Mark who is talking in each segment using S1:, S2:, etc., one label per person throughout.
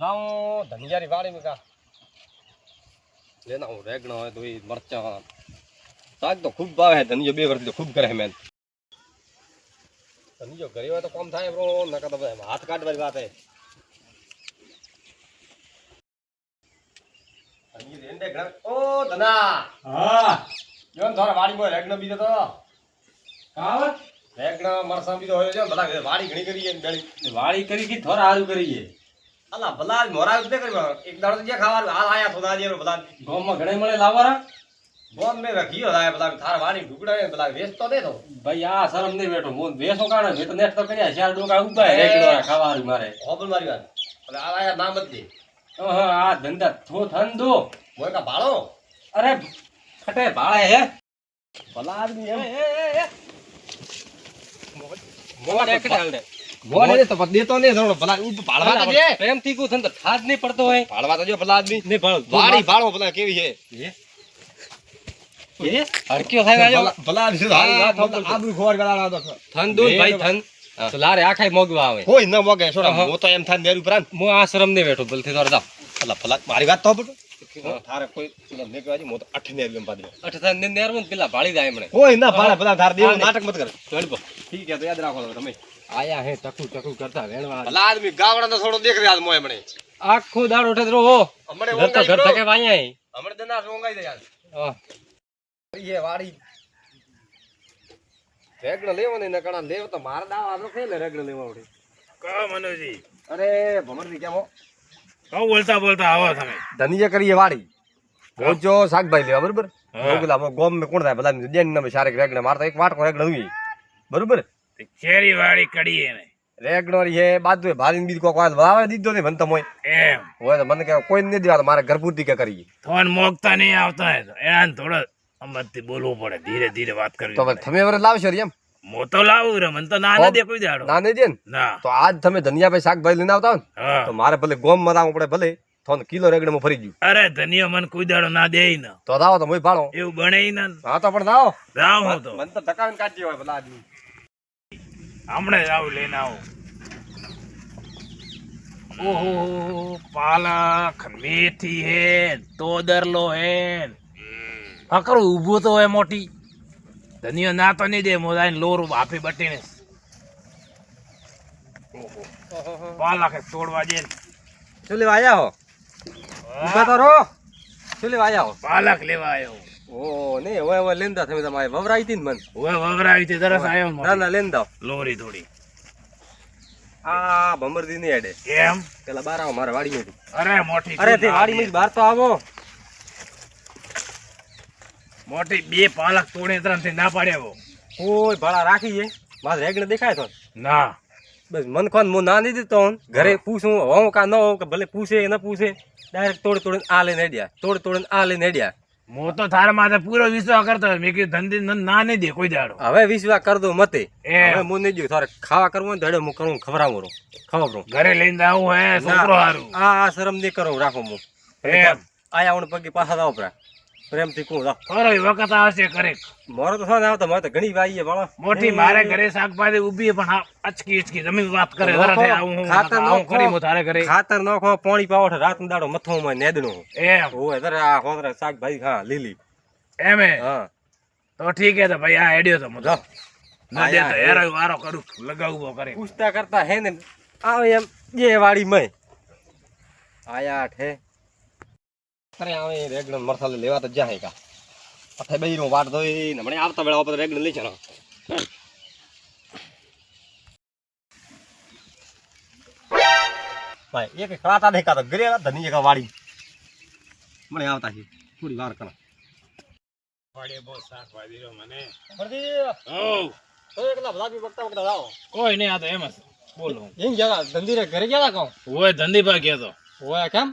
S1: लाऊं धनिया री वाड़ी में का लेना हूँ रेगना है तो मरचा साग तो खूब भाव है धनिया बे वर्ष तो खूब करे मैं धनिया करे हुआ तो कम था ब्रो नका तो हाथ काट वाली बात है धनिया रेंडे घर ओ धना
S2: हां
S1: जोन थोड़ा वाड़ी में रेगना भी तो
S2: कावत
S1: रेगना मरसा भी तो होयो जो भला वाड़ी घणी करी है बेली
S2: वाड़ी करी की थोड़ा हारू करी है
S1: अल्लाह भला मोरा उते करी एक दाड़ जे खावा हाल आया थोड़ा जे भला
S2: गांव में घणे मळे लावरा
S1: बोन में रखियो है भला थार वाड़ी ढुकड़ा है भला वेच तो दे दो
S2: भाई आ शरम नहीं बैठो मोन बेसो काणे वे तो नेट तो करया चार डोका उबा है रेकड़ो खावारू मारे
S1: होबल मारी बात अबे आया नाम मत दे
S2: हां आ धंधा थो थन दो
S1: मोय का भाड़ो
S2: अरे फटे भाड़े है
S1: भला आदमी है
S2: ए मोड़ एक डाल दे
S1: मोने तो दे तो नहीं थोड़ो भला ऊ भाड़वा तो दे
S2: प्रेम थी को थन तो थाज नहीं पड़तो है
S1: भाड़वा तो जो भला आदमी
S2: नहीं भाड़
S1: वाड़ी भाड़ो भला केवी है
S2: ये हड़क्यो थाय आयो
S1: भला आदमी हाल आदमी खोर गलाड़ा तो
S2: थन दो भाई थन तो लारे आखाय मोगवा आवे
S1: कोई न मोगे छोड़ा मो तो एम थान मेरू प्रान
S2: मो आश्रम नहीं बैठो बलथे तोर जा
S1: अल्लाह भला मारी बात तो बटो थारे कोई ने कहवाजी मो तो 8 ने एम पादी
S2: 8 था ने नेरवन पिला भाड़ी जाय मने
S1: कोई ना भाड़ा भला थार देव नाटक मत कर
S2: चल
S1: ठीक है तो याद रखो તમે
S2: आया है टकू टकू करता वेणवा
S1: भला आदमी गावड़ा तो थोड़ो देख रहा मोय मने
S2: आखो दाड़ उठे रो हो
S1: हमने
S2: घर तो घर तके वाया है
S1: हमने देना रोंगाई दे यार
S2: हां
S1: ये वाड़ी रेगड़ लेवो ने नकणा लेव तो मार दाव आदो खेले रेगड़ लेवो उठे
S3: का मनोजी
S1: अरे भमर दी क्या मो
S3: का बोलता बोलता आवा તમે
S1: धनिया करिए वाड़ी वो जो साग भाई लेवा बरोबर मोगला मो गोम में कोण थाय भला देन न सारे रेगड़ मारता एक वाट को रेगड़ हुई बरोबर
S3: ચેરી વાળી કડી એને
S1: રેગડો રી હે બાદુ ભારીન બીજ કો કોલ વાવે દીધો ને મન તો મોય
S3: એમ
S1: હોય તો મને કે કોઈ ન દેવા મારે ઘર પૂરતી કે કરીએ
S3: ફોન મોગતા નહીં આવતા હે તો એને થોડો અમતથી બોલવું પડે ધીરે ધીરે વાત કરવી
S1: તો તમે વરે લાવશો રી એમ
S3: મો તો લાવું રે મને તો ના ન દે કોઈ દાડો
S1: ના ને દે ને
S3: ના
S1: તો આજ તમે ધનિયા ભાઈ શાકભાજી લઈને આવતા હો ને
S3: હા
S1: તો મારે ભલે ગોમ માં આવવું પડે ભલે થોન કિલો રેગડે માં ફરી ગયું
S3: અરે ધનિયો મને કોઈ દાડો ના દે ન
S1: તો દાવો તો મોય ભાળો
S3: એવું બને ન
S1: હા તો પણ દાવો
S3: જાવ હું તો
S1: મને તો ટકાવીને કાઢી હોય ભલા આદમી
S3: હમણે જાવ લઈને આવો ઓહો પાલક મેથી હે તોદરલો હે ફકરો ઊભો તો હે મોટી ધનિયો ના તો નહીં દે મોદાઈને લોરું આપી બટીને પાલક હે તોડવા દે
S1: શું લેવા આયા હો ઉભા તો રહો શું લેવા આયા હો
S3: પાલક લેવા આવ્યો
S1: ઓ ને હવે લેંદા તમે તમારે વવરાઈ હતી ને મન
S3: હવે વગરાવી તે તરસ આવ્યો
S1: ના
S3: મોટી.
S1: ના લેંદા
S3: લોરી થોડી
S1: આ ભમરદી ની એડે
S3: એમ
S1: પેલા બાર આવો મારે વાડી માંથી
S3: અરે મોટી
S1: અરે
S3: તું
S1: તે
S3: ના
S1: વાડી
S3: દે.
S1: માંથી બહાર તો આવો
S3: મોટી બે પાલક તોડે ત્રણ થી ના પાડ્યા
S1: કોઈ ભાડા રાખી છે મારે રેગડે દેખાય તો
S3: ના
S1: બસ મન કોણ હું ના નહીં દેતો હોઉં. ઘરે પૂછું હોઉં કા ન હોઉં કે ભલે પૂછે ન પૂછે ડાયરેક્ટ તોડ તોડીને આ લઈને હેડ્યા તોડ તોડીને આ લઈને હેડ્યા
S3: હું તો તારા માથે પૂરો વિશ્વાસ કરતો હતો. મેં કીધું ધંધી ના નહીં દે કોઈ દાડો
S1: હવે વિશ્વાસ કર દો મતે
S3: એમ.
S1: હવે હું નહીં જોયું તારે ખાવા કરવું હોય ને ધડે હું કરું ખવડાવું ખવડાવું
S3: ઘરે લઈને આવું હે છોકરો હારું
S1: આ શરમ નહીં કરું રાખો હું
S3: એમ
S1: આયા હું પગે પાછા જાવ પરા પ્રેમથી કહું જાવ
S3: ખરો એ વખત આવશે કરે
S1: મારો તો સાને આવતા મારે તો ઘણી વાઈએ વાળા
S3: મોટી મારે ઘરે શાકભાજી ઉભી પણ આ અચકી અચકી જમીન વાત કરે
S1: નખો,
S3: વરસે આવું હું
S1: ખાતર
S3: આવું
S1: નખો.
S3: કરી હું તારે ઘરે
S1: ખાતર નાખો પાણી પાવો રાત દાડો મથવામાં નેદણું
S3: એમ
S1: હોય તારે આ હોદરા શાકભાજી હા લીલી
S3: એમે
S1: હા
S3: તો ઠીક હે તો ભાઈ આ હેડ્યો તો મતો
S1: જાઓ.
S3: ના દે તો હેરો વારો કરું લગાવવો કરે
S1: પૂછતા કરતા હે ને આવે એમ જે વાડી મય આયા ઠે અરે આવે રેગણ મરસાલે લેવા તો જાય કા અઠે બેયરો વાટ દોઈ ને મને આવતા વેળા ઉપર રેગણ લઈ છે ને ભાઈ એક ખાતા દેખા તો ઘરે ધની જગા વાડી મને આવતા છે થોડી વાર કરા
S3: પડે બહુ શાકભાજી રહ્યો મને
S1: પરદી
S3: ઓવ
S1: તો એકલા ભલાબી વખતા વખતા જાઓ
S3: કોઈ નહીં આ તો એમ જ બોલો
S1: એમ ગયા ધંધી રે ઘરે ગયા કહો
S3: ઓય ધંધીભા ગયો તો
S1: ઓય કેમ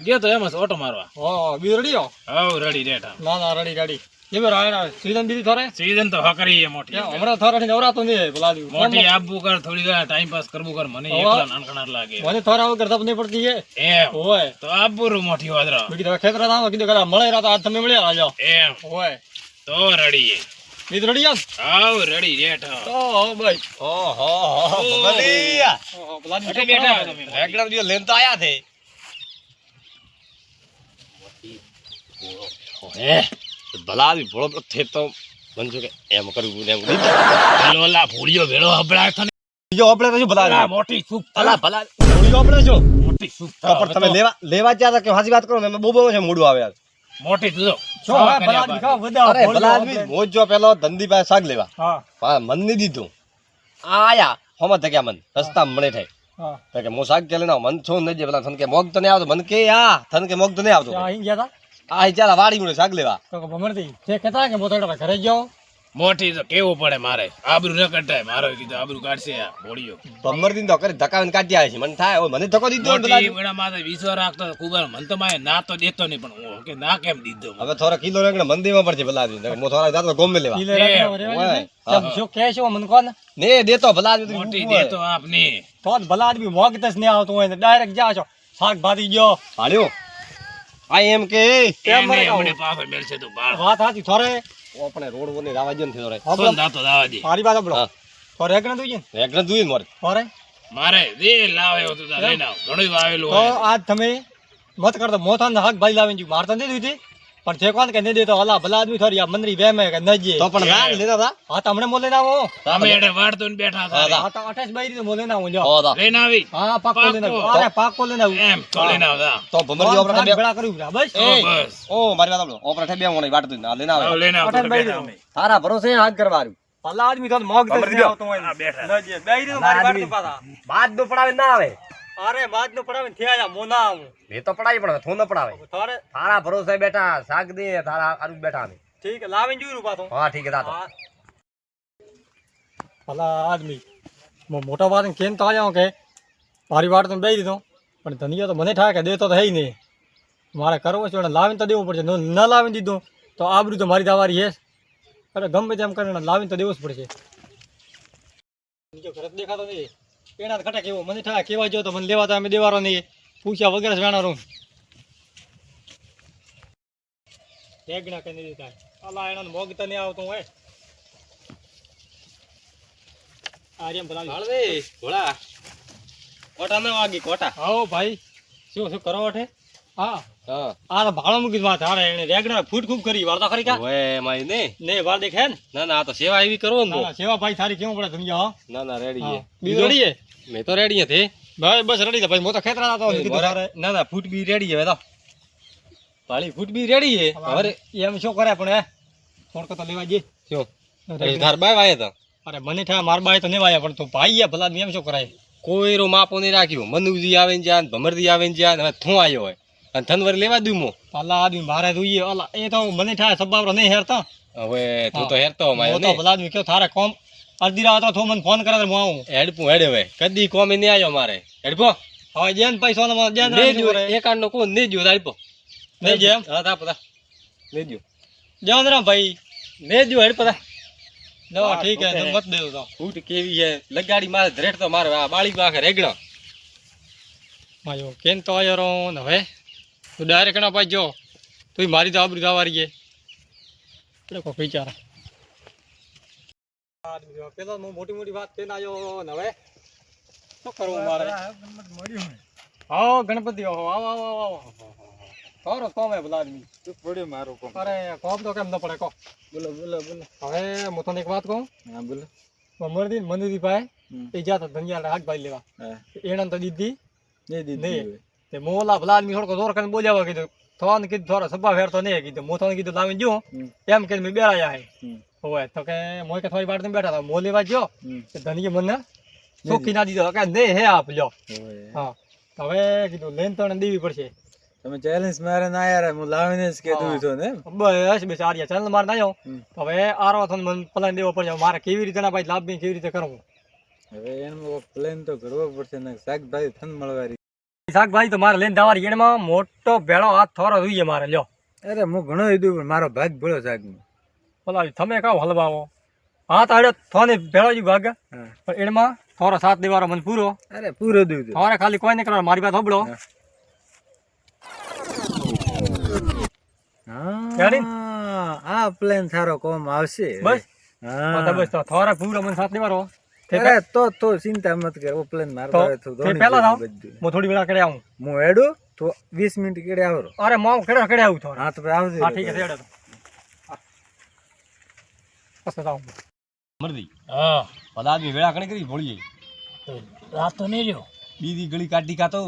S3: ગયો તો એમ જ ઓટો મારવા
S1: ઓ બીરડીયો
S3: હવ રેડી રેઠા
S1: ના ના રડી ગાડી એમે રાયના સીઝન બીજી થોરે
S3: સીઝન તો હકરી છે મોટી
S1: હમણાં થોરા થી નવરાતો નહીં ભલાદી
S3: મોટી આપવું કર થોડી વાર ટાઈમ પાસ કરવું કર મને એકલા નાનકડા લાગે
S1: મને થોરા વગર તપ નહીં પડતી છે
S3: એમ
S1: ઓય
S3: તો આપવું રૂ મોટી વાદરા
S1: બીજી તો ખેતર આવો કીધું કરા મળે રાત આજ તમે મળ્યા આજો
S3: એમ
S1: ઓય
S3: તો રેડી
S1: બીજ રડી આવ
S3: આવ રેડી રેઠા
S1: તો ભાઈ ઓહો ભલાદી
S3: અટે બેઠા હો તમે
S1: રેગડા દિયો લેન તો આયા થે હે ભલા આદમી ભોળો થે તો બનજો કે એમ કરવું ને એમ
S3: પેલો ઓલા ભૂળિયો ભેળો હબળાય તને.
S1: બીજો આપણે તો શું ભલા
S3: આ
S1: આદમી
S3: મોટી સૂપ
S1: ભલા ભલા મૂડી આપણે છો
S3: મોટી સૂપ
S1: તો પણ તમે લેવા જ્યાં હતા કે હાજી વાત કરો ને બહુ બહુ છે મૂડું આવે યાર
S3: મોટી તું
S4: જો હવે ભલા આદમી ખાવ બધા
S1: અરે ભલા આદમી મોજ જો પેલો ધંધી પાસે શાક લેવા
S4: હા
S1: હા મન નહીં દીધું આયા હોમાં થયા મન રસ્તા મળે થાય
S4: હા
S1: તો કે હું શાક કે લઈને આવું. મન છો નહીં જે પેલા થન કે મોગ તો નહીં આવતો મન કે આ થન કે મોગ તો નહીં આવતો
S4: ત્યાં અહીં ગયા હતા
S1: આ ચાલ વાડી મળે શાક લેવા
S4: તો કે ભમરતી તે કહેતા કે મોતોડા ઘરે જાઓ
S3: મોટી તો કેવું પડે મારે આબરૂ ન કટાય મારો કીધું આબરૂ કાઢશે આ ભોળિયો
S1: ભમર દિન તો કરી ધકાવીને કાઢી આવે છે મને થાય હવે મને ધક્કો દીધો ને પેલા
S3: મોટી વેળા માથે વિશ્વાસ રાખતો તો કુબર મન તો માય ના તો દેતો નહીં પણ હું કે ના કેમ દીધો
S1: હવે થોડા કિલો રેંગણા મંદીમાં પડશે ભલા આદમી હું થોડા જાતો ગોમે લેવા
S4: ઈલે રાખો રેવા દે તમ જો કહે છો મન કોણ
S1: ને દેતો ભલા આદમી તો
S3: મોટી
S1: ઊભું હોય.
S3: દેતો આપની
S4: તો જ ભલા આદમી મોગતસ ને આવતો હોય ને ડાયરેક્ટ જા છો શાકભાજી ગયો
S1: ભાળ્યો આ એમ કે
S4: કેમ મને કહો?
S3: એમને પાછો મેળશે તું બાળ
S4: વાત સાચી થોરે
S1: આપણે રોડ વને રાવા જો ને થોડે
S3: ફોન દાતો દાવા દે
S4: મારી વાત સાંભળો
S1: હા.
S4: થોરે એકને તું ને
S1: રેંગણા જોઈએ ને મારે
S4: થોરે
S3: મારે દે લાવે એવું તું તાર લઈને આવ ઘણું વાવેલું
S4: તો
S3: હોય
S4: આજ તમે મત કરતો મોથાન શાકભાજી લાવીને જી મારતા નથી દીધી પણ જે કોણ કે નહીં દેતો હલા ભલા આદમી થોડી આ મંદરી વેમે કે ન જે
S1: તો પણ રાગ લેતા હતા
S4: હા તો હમણાં મોલે ના આવો
S3: તમે એટલે વાળતો ને બેઠા હતા
S4: હા તો 28 બાઈ રીતે મોલે ના આવો જો
S1: હો તા.
S3: લઈને આવી
S4: હા પાક્કો લઈને આવો
S3: પાક્કો.
S4: અરે પાક્કો લઈને આવો
S3: એમ તો લઈને આવતા
S1: તો ભમરજી ઓપરા બે
S4: ભેળા કર્યું બરા બસ
S3: ઓ
S1: એ
S3: બસ
S1: ઓ મારી વાત સાંભળો ઓપરા થે બે મોણે વાટ દઈને આ લઈને
S3: આવ
S1: આવે
S3: લઈને આવતો
S4: અઠાણ બાઈ
S3: બેઠા
S4: રીતે.
S3: અમે
S1: તારા ભરોસે હાથ કરવાનું
S4: ભલા આદમી તો મોગ
S1: ભમરી
S4: દસ
S1: દ્યો.
S4: આવતો હોય
S3: આ બેઠા.
S4: ન જે બાઈ રીતે મારી વાત તો પાછા
S1: બાદ નો પડાવે ના આવે
S4: અરે બાદ નો પડાવે ને થયા મોના આવું
S1: એ તો પડાય પણ થો ન પડાવે
S4: તારે
S1: તારા ભરોસે બેઠા શાક દે તારા આરુ બેઠા અમે
S4: ઠીક હે, લાવીને જોયું પાછું
S1: હા ઠીક છે તાતો
S4: હા. ભલા આદમી મોટા વાત કેમ તો આવ્યા કે મારી વાટ તો દઈ દીધો પણ ધનિયા તો મને થાય કે દેતો તો હે નહીં મારે કરવો છે એટલે લાવીને તો દેવું પડશે ન લાવીને દીધું તો આબરૂ તો મારી દાવારી હે અરે ગમે તેમ કરીને લાવીને તો દેવું જ પડશે બીજો ઘરે તો દેખાતો નહીં એના તો ખટા કેવો મને થાય કેવા જો તો મને લેવા તો અમે દેવાનો નહીં પૂછ્યા વગેરે જ વેણારું રેગણા કઈ નહીં થાય અલા એના મોગ તો નહીં આવતું હોય આર્યમ ભલા
S1: હાલ દે ભોળા કોટા ના વાગી કોટા
S4: આવો ભાઈ શું કરો અઠે હા
S1: હા
S4: આ તો ભાડો મૂકી વાત હારે એને રેગડા ફૂટ ખૂબ કરી વાળતા ખરી કા
S1: ઓએ માઈ ને
S4: ને વાર દેખે ને
S1: ના ના આ તો સેવા એવી કરો ને
S4: ના ના, સેવા ભાઈ સારી કેવું પડે સમજ્યા હો
S1: ના ના રેડી છે
S4: બીજો રેડી
S1: મેં તો રેડી હતી
S4: ભાઈ બસ રેડી છે ભાઈ મો તો ખેતરા હતો કીધું હારે
S1: ના ના ફૂટ બી રેડી છે હવે તો પાળી ફૂટ બી રેડી છે હવે
S4: એમ શું કરે પણ હે ફોન કરતો લેવા જઈએ
S1: શું ઘર બાય વાય તો
S4: અરે મને થાય માર બાય તો નહીં વાયા પણ તું ભાઈ હે ભલા એમ શું કરાય
S1: કોઈ રો માપો નહીં રાખ્યું મનુજી આવે ને જ્યાં ભમરજી આવે ને જ્યાં હવે થું આવ્યો હોય અને થનવર લેવા દઉં મો
S4: ભલા આદમી મારે જોઈએ અલા એ તો મને થાય સબાબરો નહીં હેરતો
S1: હવે તું તો હેરતો માયો
S4: હું તો
S1: ને
S4: ભલા આદમી કયો થારે કોમ અડધી રાત તો મને ફોન કરે તો હું આવું
S1: હેડપું હેડે હવે કદી કોમે નહીં આવ્યો મારે હેડપો
S4: હવે જેન પૈસા નો જેન
S1: લેજો એકાંડ નો કોણ લેજો હેડપો
S4: નહીં જેમ
S1: હા તા પતા લેજો
S4: જવાન રામ ભાઈ
S1: લેજો હેડપો તા
S4: દવા ઠીક હે તો મત દેવ તો
S1: ફૂટ કેવી છે લગાડી મારે ધરેટ તો મારે આ બાળી બાખે રેગડા
S4: માયો કેમ તો આયો રો ને હવે તું ડાયરેક્ટ ના પાઈ જો તું મારી તો આબરૂ દાવારી છે એટલે કોઈ વિચાર પેલા મોટી મોટી વાત કેને આયો ને હવે શું કરવું મારે હા ગણપતિ આવો આવો આવો આવો સારો કોમ હે ભલા આદમી
S5: પડ્યો મારું કોમ.
S4: અરે કોમ તો કેમ ન પડે કો
S5: બોલો બોલો બોલો.
S4: હવે હું તને એક વાત કહું
S5: હા બોલો.
S4: મરદી મનુજી ભાઈ
S5: હમ.
S4: એ જાતા ધનિયા હાથ ભાઈ લેવા
S5: હા.
S4: એણે તો દીધી
S5: દે દીધી
S4: નહીં.
S5: હવે.
S4: તે મોલા ભલા આદમી થોડો જોર કરીને બોલ્યા કીધું થોને કીધું થોડો સભા ફેરતો નહીં કીધું હું થોને કીધું લાવીને જો
S5: હમ.
S4: એમ કે મેં બેરાયા હે
S5: હમ.
S4: હોય તો કે મોય કે થોડી વાટ બેઠા હતા મો લેવા જો
S5: હમ.
S4: તે ધનિએ મને ચોખ્ખી ના દીધો કે નહીં હે આપ લ્યો
S5: હવે.
S4: હા હવે કીધું લઈને તો એને દેવી પડશે
S5: તમે ચેલેન્જ મારે ના યાર હું લાવીને જ કીધું તો ને.
S4: બસ બસ આર્યા ચાલ મારે ના આવ્યો
S5: હમ.
S4: હવે આરો થોને મને પલાઈને દેવો પડશે મારે કેવી રીતે ના ભાઈ લાભ બી કેવી રીતે કરવું
S5: હવે એનો પ્લેન તો કરવો પડશે ને શાકભાજી થન મળવારી.
S4: શાકભાજી તો મારે લઈને જવાની એમાં મોટો ભેળો હાથ થોરો જોઈએ મારે લ્યો
S5: અરે હું ઘણો લીધું પણ મારો ભાગ ભળ્યો શાકમાં.
S4: બોલા તમે કહો હલવાવો હા તો આડ્યો થોને ભેળો જ ભાગ
S5: હા.
S4: પણ એમાં થોડો સાથ દેવાનો મને પૂરો
S5: અરે પૂરો દીધું.
S4: તમારે ખાલી કોઈ નહીં કરવાનું મારી વાત સાંભળો રેડી?
S5: હા આ પ્લેન સારો કોમ આવશે.
S4: બસ
S5: હા
S4: તો બસ તો થોડા પૂરો મને સાથ દેવાનો
S5: અરે તો ચિંતા મત કર. ઓ પ્લેન મારો
S4: તો
S5: ભાવે તો
S4: તે
S5: ધોની
S4: પહેલા
S5: જેવું
S4: થાવ.
S5: બધું.
S4: હું થોડી વેળા કરે આવું
S5: હું હેડું તો 20 મિનિટ કેડે આવરો
S4: અરે માવ કેડે કેડે આવું થોડું
S5: હા તો ભાઈ આવજો
S4: હા ઠીક છે હેડો તો પછી આવું
S1: મરદી
S3: હા
S1: બધા આદમી વેળા કણી કરી ભોળીએ
S3: તો રાત તો નહીં રહ્યો
S1: બીજી ગળી કાઢી કાતો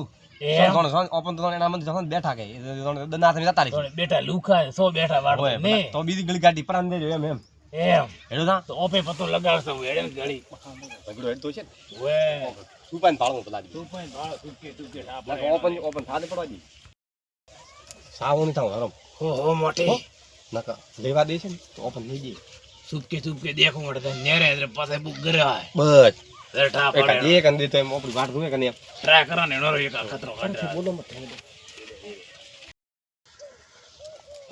S3: એમ?
S1: ઓપન તો એના મંદ જখন બેઠા કે દનાથ ની જતા રહી
S3: થોડે બેઠા લુખા 100 બેઠા વાળો ને
S1: તો બીજી ગળી કાઢી પરાન દેજો એમ
S3: એમ
S1: હેડો ના
S3: તો ઓપે પતો લગાડતો હું હેડે ગળી
S1: ભગડો હેડ તો છે
S3: વે
S1: સુપાન પાળો પેલા
S3: તું પણ ભાળો તુકે તુકે
S1: ઓપન થાને પડવા દી સાવો નહીં થાવ હરમ
S3: હો મોટી
S1: નકા લેવા દે છે ને તો ઓપન લઈ જઈએ
S3: સુકે દેખું મળે નેરે એટલે પાસે બુક ગરાય
S1: બસ
S3: બેઠા
S1: એક
S3: પડે
S1: એક અંદે તો એમ આપણી વાટ જોવે કે નહીં
S3: ટ્રાય કરો ને એનો એક ખતરો કાઢે
S1: બોલો મત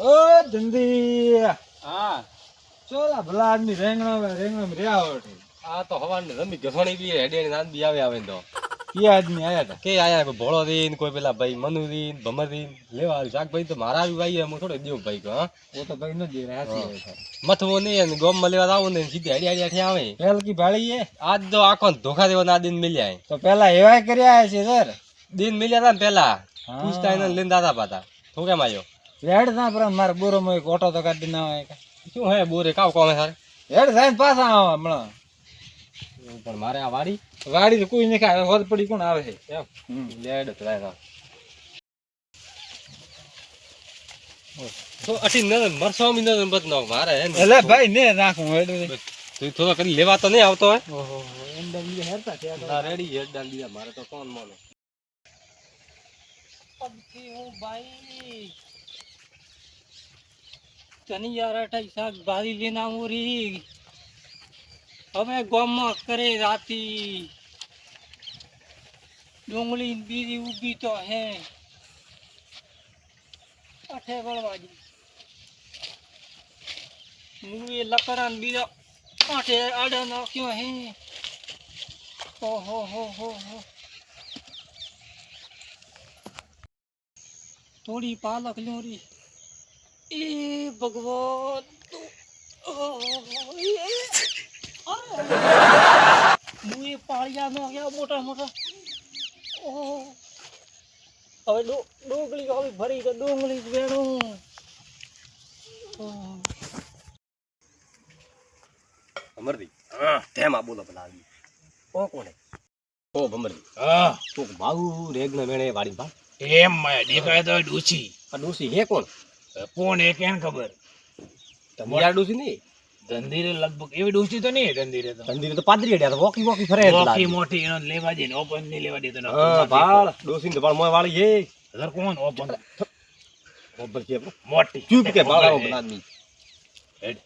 S5: ઓ ધંધી
S1: હા
S5: ચોલા ભલા આદમી રેંગણો રે આવડે
S1: આ તો હવાની રમી ઘસણી બી હેડે નાન બી આવે તો
S5: કે આદમી આયા હતા
S1: કે આયા કોઈ ભોળો દીન કોઈ પેલા ભાઈ મનુ દીન ભમર દીન લેવા આવ્યું શાકભાઈ તો મારા આવી ભાઈ હું થોડો દેવ ભાઈ હા
S5: ઓ તો ભાઈ ન દે રાસી
S1: મથવો નહીં અને ગોમમાં લેવા આવું ને સીધી હડી હડી આવે
S5: પેલકી ભાળી હે
S1: આજ તો આખો ધોખા દેવા ના દિન મિલ્યા
S5: તો પેલા એવાય કર્યા છે સર
S1: દિન મિલ્યા હતા ને પેલા
S5: હા.
S1: પૂછતા એને લઈને દાદા પાતા તું કેમ આવ્યો
S5: હેડ ના પર મારે બોરોમાં એક ઓટો તો કાઢી ના હોય
S1: શું હે બોરે કાવ કોમે સારે
S5: હેડ સાહેબ પાછા આવો હમણાં
S1: પણ મારે આ વાડી
S5: વાડી તો કોઈ નહીં ખાય હોદ પડી કોણ આવે છે
S1: એમ લેડ તો લાય તો અઠી ન મરસો મી ન બત નો મારે હે ને
S5: એટલે ભાઈ ને નાખું હેડ
S1: તું થોડો કરી લેવા તો નહીં આવતો હે
S5: ઓહો એન્ડ લીધે હેડતા છે
S1: ના રેડી હેડ ડાલ દીધા મારે તો કોણ માનો
S4: ભાઈ તની યાર અટાઈ શાકભાજી લઈને આવું રી હવે ગામમાં કરે રાતી ડુંગળી બીજી ઊભી તો હે અઠે વળવાજી મૂવી લકડાન બીજા આઠે આડા નાખ્યો હે ઓહો હો થોડી પાલક લ્યોરી એ ભગવાન હું એ પાળિયા નો ગયા મોટા હવે ડોંગળી હવે ભરી તો ડોંગળી જ વેણું
S1: ભમરદી
S3: હા
S1: તેમ આ બોલો પેલા આવી ઓ કોણે ઓ ભમરદી
S3: હા
S1: તો બાઉ રેગ ને વેણે વાડી બા
S3: એમ માયા દેખાય તો ડૂચી
S1: આ ડોસી હે કોણ
S3: કોણ એ કેમ ખબર
S1: તમારા ડોસી નહીં
S3: ધંધીરે લગભગ એવી ડૂચી તો નહીં ધંધીરે તો
S1: તંદીરે તો પાદરી અડ્યા તો વોકી ફરે
S3: મોટી મોટી એનો લેવા દે ને ઓપન નહીં લેવા દે તો
S1: હા બાળ ડોસી ને બાળ મોય વાળી હે
S3: અધર કોણ ઓપન
S1: ખબર છે
S3: મોટી
S1: ચૂપ કે બાળાઓ બનાદની
S3: હેડ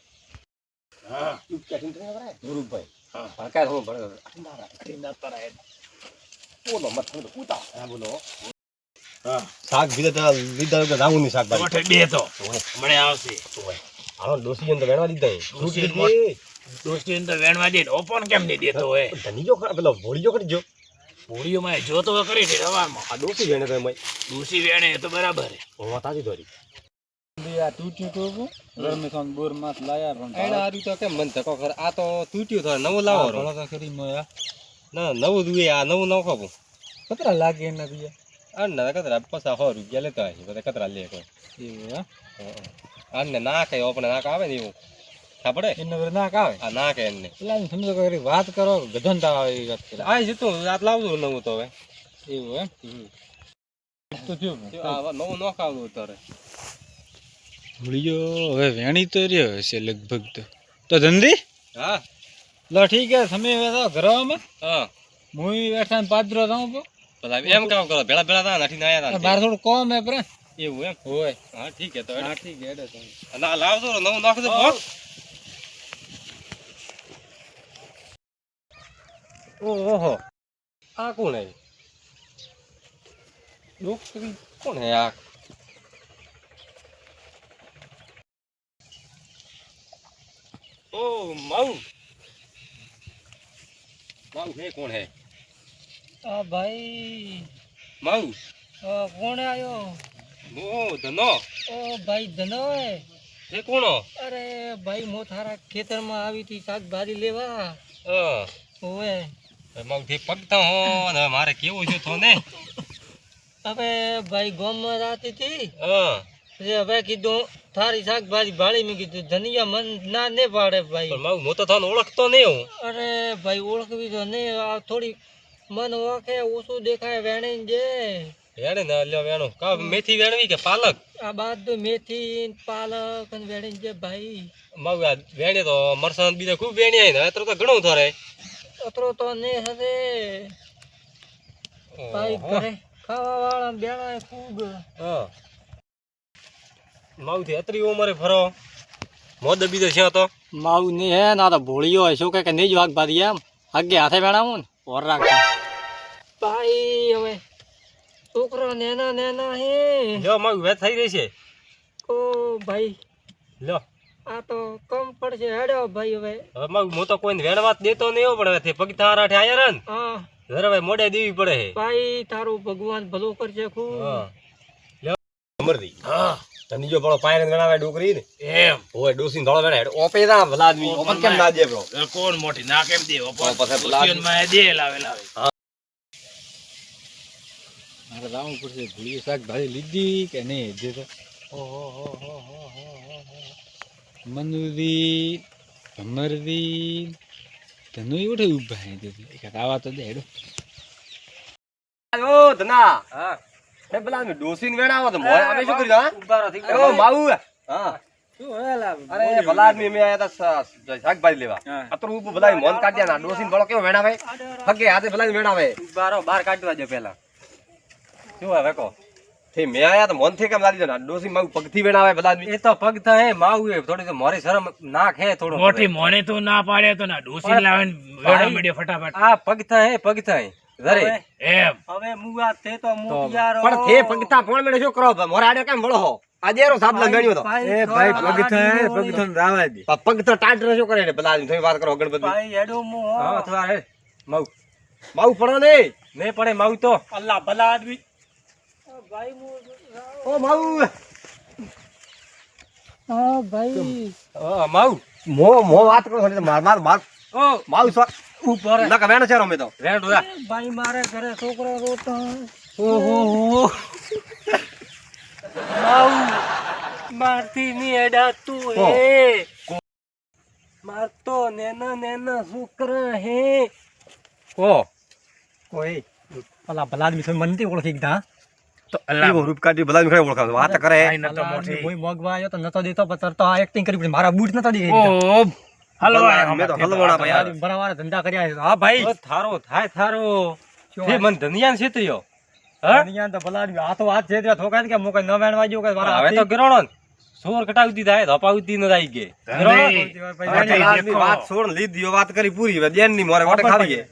S3: હા
S1: ચૂપ કે ઠીક કરે ગુરુભાઈ
S3: હા.
S1: ભડકાય હું ભડક
S3: નતર હેડ
S1: બોલો મત હું પૂતા
S3: હા બોલો હા
S1: શાક ભીધા લીધા વગર રાવું ની શાક
S3: મોટે બે તો મને આવશે
S1: હાલો ડોસી ને તો વેણવા દીધા હે
S3: ડોસી દોસ્તી તો વેણવા દે ઓપન કેમ નહીં દેતો હોય
S1: ધનીજો પેલો ભોળીજો કરજો
S3: પૂરીઓ માં જોતો કરી દે રવામાં
S1: આ ડોસી વેણે તો એમ
S3: ડૂસી વેણે એ તો બરાબર હે
S1: હું તાજી ધોરી
S5: આ તૂટ્યું તો ઘર મે સોન બોર માસ લાયા પણ
S1: એડા આરી તો કેમ મન ધકો ખર આ તો તૂટ્યું થો નવું લાવો
S5: ભલો તો ખરી મોયા
S1: ના નવું દુએ આ નવું નખો
S5: કતરા લાગે એના બીજા
S1: અન્ના કતરા પસા 100 રૂપિયા લેતા હશે બધા કતરા લે કોઈ
S5: એવું
S1: અન્ને નાખે આપણે નાખ આવે ને એવું સાંભળે
S5: એને વર ના કાવે
S1: આ નાખે એને
S5: પેલા સમજો કે વાત કરો ગધનતા આવે એ વાત કરે
S1: આ જતું રાત લાવજો નવું તો હવે
S5: એવું તો જો
S1: આ નવું નખાવવું તારે
S5: ભૂલ્યો હવે વેણી તો રહ્યો હશે લગભગ તો ધંધી
S1: હા
S5: લો ઠીક હે તમે હવે ઘરમાં
S1: હા
S5: મુઈ બેઠા ને પાદરો જાઉં તો
S1: પેલા એમ કામ કરો ભેળા ભેળા તા નાઠી ના આયા તા
S5: મારે થોડું કોમ હે પ્રે
S1: એવું એમ
S5: હોય
S1: હા ઠીક હે તો
S5: હા ઠીક હે તો
S1: ના લાવજો નવું નાખજો બોલ ઓહો આ કોણ હે ડોક્ટરી કોણ હે આ ઓ માઉ માઉ હે કોણ હે
S4: ભાઈ
S1: માઉ
S4: કોણ આવ્યો
S1: ઓ ધનો
S4: ઓ ભાઈ ધનો
S1: હે કોણો
S4: અરે ભાઈ મો થારા ખેતરમાં આવી હતી શાકભાજી લેવા
S1: હા
S4: ઓએ
S1: માઉ થી પગતા હો ને મારે કેવું છે તો ને
S4: હવે ભાઈ ગામમાં રાતી હતી
S2: હા
S4: હવે કીધું થારી શાકભાજી ભાળી મેં કીધું ધનિયા મન ના ને પાડે ભાઈ
S2: પણ હું તો તને ઓળખતો નહીં હું
S4: અરે ભાઈ ઓળખવી તો નહીં આ થોડી મન ઓળખે ઓછું દેખાય વેણી જે
S2: વેણે ના લ્યો વેણું કા મેથી વેણવી કે પાલક
S4: આ બધું મેથી પાલક અને વેણી જે ભાઈ
S2: માવ આ વેણે તો મરસાં બીજા ખૂબ વેણી આય ને અત્યારે તો ઘણું થરે
S4: અતરો તો ને હવે ભાઈ ઘરે ખાવા વાળા બેણા ખૂબ
S2: હા માવ થી અત્રી ઉંમરે ફરો મોદ બીજો છે તો
S4: માવું ને હે ના તો ભોળીઓ હોય શું કે નહીં જ વાગ બાદી એમ આગે હાથે બેણાવું ને ઓર રાખ ભાઈ હવે છોકરા નેના નેના હે
S2: જો માવ વેત થઈ રહી છે
S4: ઓ ભાઈ
S2: લ્યો
S4: આ તો કમ પડશે હેડો ભાઈ હવે
S2: હવે માવ હું તો કોઈને વેણવા જ દેતો નહીં હો, પણ હવે તે પગતા રાઠે આયા રે ને
S4: હા
S2: જરા ભાઈ મોડે દેવી પડે હે
S4: ભાઈ તારું ભગવાન ભલું કરશે ખૂબ
S2: હા લ્યો અમરદી હા તને જો બળો પાયરે વેણાવે ડોકરી ને
S3: એમ
S2: ઓય ડોસી ધોળો વેણે ઓપે ના ભલા આદમી ઓપે કેમ ના દે બ્રો
S3: કોણ મોટી ના કેમ દે
S2: પછી પેલા
S3: દે લાવે લાવે
S5: મારે લાવવું પડશે ભૂલી શાકભાજી લીધી કે નહીં જે તો મનુરી ભમરદી તનું ઉઠે ઉભા હે તે એક આવા તો દેડો
S1: ઓ ધના
S2: હા
S1: એ પેલા આદમી ડોસીને વેણાવો તો મોય અમે શું કર્યું હા
S2: ઉભારો થઈ
S1: ઓ માવું હા
S5: શું હેલા
S1: અરે ભલા આદમી મેં આયા તા શાકભાજી લેવા અતરું ઉભું ભલા મોન કાઢ્યા ના ડોસીને બળો કેવો વેણાવે હગે હાથે ભલા વેણાવે
S2: ઉભારો બહાર કાઢવા દે પેલા
S1: શું હવે કો તે મેં આયા તો મોન થી કેમ લાદી દો ના ડોસી માવું પગથી વેણાવે ભલા આદમી
S2: એ તો પગતા હે માવું હે થોડી તો મારી શરમ નાક હે થોડો
S3: મોટી મોને તું ના પાડે તો ના ડોસી લાવે વેડા મળે ફટાફટ
S2: આ પગતા હે જરે
S3: એમ
S4: હવે મુવા તે તો મોટિયારો
S1: પણ તે પગતા ફોન મેળે શું કરો મોરે આડે કેમ વળો હો આજેરો સાબલા ગણ્યો તો
S5: એ ભાઈ પગથન રાવા દે
S1: પગતા ટાટ શું કરે ને ભલા આદમી તમે વાત કરો ગણપતિ
S4: ભાઈ હેડો મો
S2: હા થોડા હે માવું
S1: માવું પડો ને
S2: નહીં પડે માવું તો
S4: અલ્લાહ ભલા આદમી ભાઈ મુ
S1: ઓ માવું
S4: હા ભાઈ
S2: હા માવું
S1: મો વાત કરો છો માર માર માર
S2: ઓ
S1: માવું સ્વા
S2: ઉપર
S1: ના કે વેણ છે રમે તો
S2: રેડ ઉડા
S4: ભાઈ મારે ઘરે છોકરો રોતો
S2: ઓહો
S4: મારતી ની એડા તું
S1: હે.
S4: મારતો નેના છોકરા હે
S1: ઓ
S4: કોઈ અલા ભલા આદમી તમે મનથી ઓળખી ગીધા
S3: તો અલ્લાહ
S1: એવો રૂપ કાઢી ભલા ખરે ઓળખાવ વાત કરે
S3: આઈ નતો મોટી
S4: કોઈ મોગવા આવ્યો તો નતો દેતો પણ તરતો આ એક્ટિંગ કરી પડી મારા બૂટ નતો દે
S3: ઓ હલવા
S1: મેં તો હલવાના ભાઈ
S4: બરાબર ધંધા કર્યા છે હા ભાઈ
S2: થારો થાય થારો તે મન ધનિયાન છેતર્યો હા
S4: અહીંયા તો ભલા આદમી હાથો હાથ છે ત્યાં ઠોકાય ને કે મોકે ન વેણવા જો કે મારા
S2: હવે તો ગરોણો ને સોર કટાવી દીધા હે ધપાવતી ન આવી ગઈ
S1: વાત છોડ લીધી વાત કરી પૂરી હવે દેન ની મોરે વાટે ખાવી ગઈ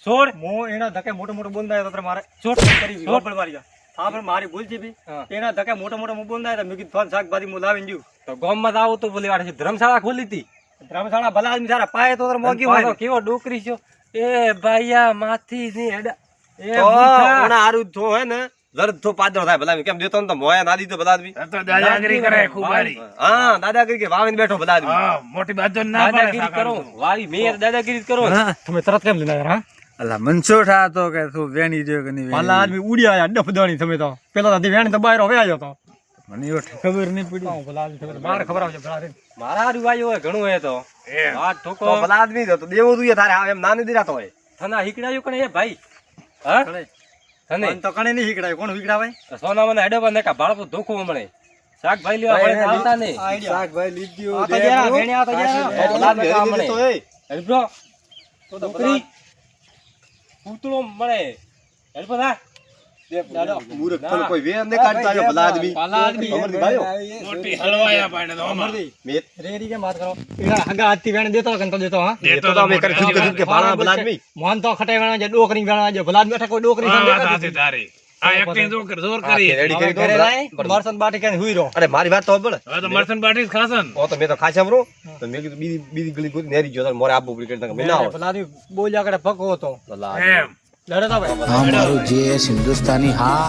S2: સોર
S4: મો એના ધકે મોટો બોંધાય તો મારે
S2: સોર
S4: કરી ગોપળ મારી જા હા પણ મારી ભૂલ છે ભી એના ધકે મોટો બોંધાય તો મેં કીધું ફોન શાકભાજી હું લાવીને જ્યું
S2: તો ગામમાં જ આવું તો બોલી વાળે ધર્મશાળા ખોલી હતી
S4: ધર્મશાળા ભલા આદમી સારા પાયે તો મોગી
S2: પાછો
S4: હોય
S2: કેવો ડોકરી છો એ ભાઈયા માથી ની હેડા એ
S1: તો ઓના હારું થો હે ને જરદ થો પાદર થાય ભલા કેમ દેતો ને તો મોયા ના દીધો ભલા આદમી
S3: તો દાદાગીરી કરે ખુબારી
S1: હા દાદાગીરી કે વાવીને બેઠો ભલા આદમી
S3: હા મોટી બાત ના
S2: દાદાગીરી કરો વાવી મેર દાદાગીરી કરો
S4: તમે તરત કેમ લીધા યાર હા
S5: અલા મનસો થાતો કે તું વેણી જો કે નહીં
S4: ભલા આદમી ઉડી આયા ડફદાણી તમે તો પેલા તો વેણ તો બહાર હવે આવ્યો તો
S5: મને એવો ખબર નહીં પડી
S4: ભલા આદમી ખબર બહાર ખબર આવશે ભલા આદમી
S2: મારા હારું વાયો હોય ઘણું હે તો વાત
S1: તો
S2: ઠોકો
S1: ભલા આદમી તો દેવું જોઈએ તારે આ એમ નાની દીરાતો હોય
S2: થના હીકડાયું કણે એ ભાઈ હા થને
S4: પણ તો કણે નહીં હીકડાય કોણ હીકડાવે
S2: સોના મને હેડો ને કા બાળકો ધોખો મળે શાકભાઈ લેવા પડે તો આવતા નહીં
S5: શાકભાઈ લીધી
S4: આ તો જરા વેણ્યા તો જરા
S1: ભલા આદમી હરી દીધી તો એ
S2: હેડબ્રો તો ડોકરી પૂતળો મળે હેડબો થા
S1: મૂર્ખ પણ કોઈ વેર ને કાઢતા આવ્યો ભલા આદમી
S4: ભલા આદમી
S1: અમરદી ભાઈઓ
S3: મોટી હલવાયા પાડે તો અમાર
S1: મેં
S4: રેડી કે વાત કરો એના હગા હાથથી વેણ દેતો કે નતો દેતો હા
S1: એ તો અમે કરી ખુદ કે ભાણા ભલા આદમી
S4: મોહન તો ખટાઈ વેણા જે ડોકરી વેણા જે ભલા આદમી બેઠા કોઈ ડોકરી
S3: સાથી તારી આ એક્ટિંગ જોર કરી
S1: રેડી કરી
S4: ઘરે
S1: દો
S4: લાય મરસન બાટી કે હુઈ રહો
S1: અરે મારી વાત તો બળ
S3: હવે તો મરસન બાટી ખાસન
S1: ઓ તો મેં તો ખાસા બરો તો મેં કીધું બીજી ગલી ગોતી નેરી ગયો મોરે આપવું પડી કે મેં ના
S4: ભલા આદમી બોલ્યા કરે પકો હતો
S1: ભલા
S3: એમ
S4: લડે તો ભાઈ
S6: हमारो जेस हिंदुस्तानी हाँ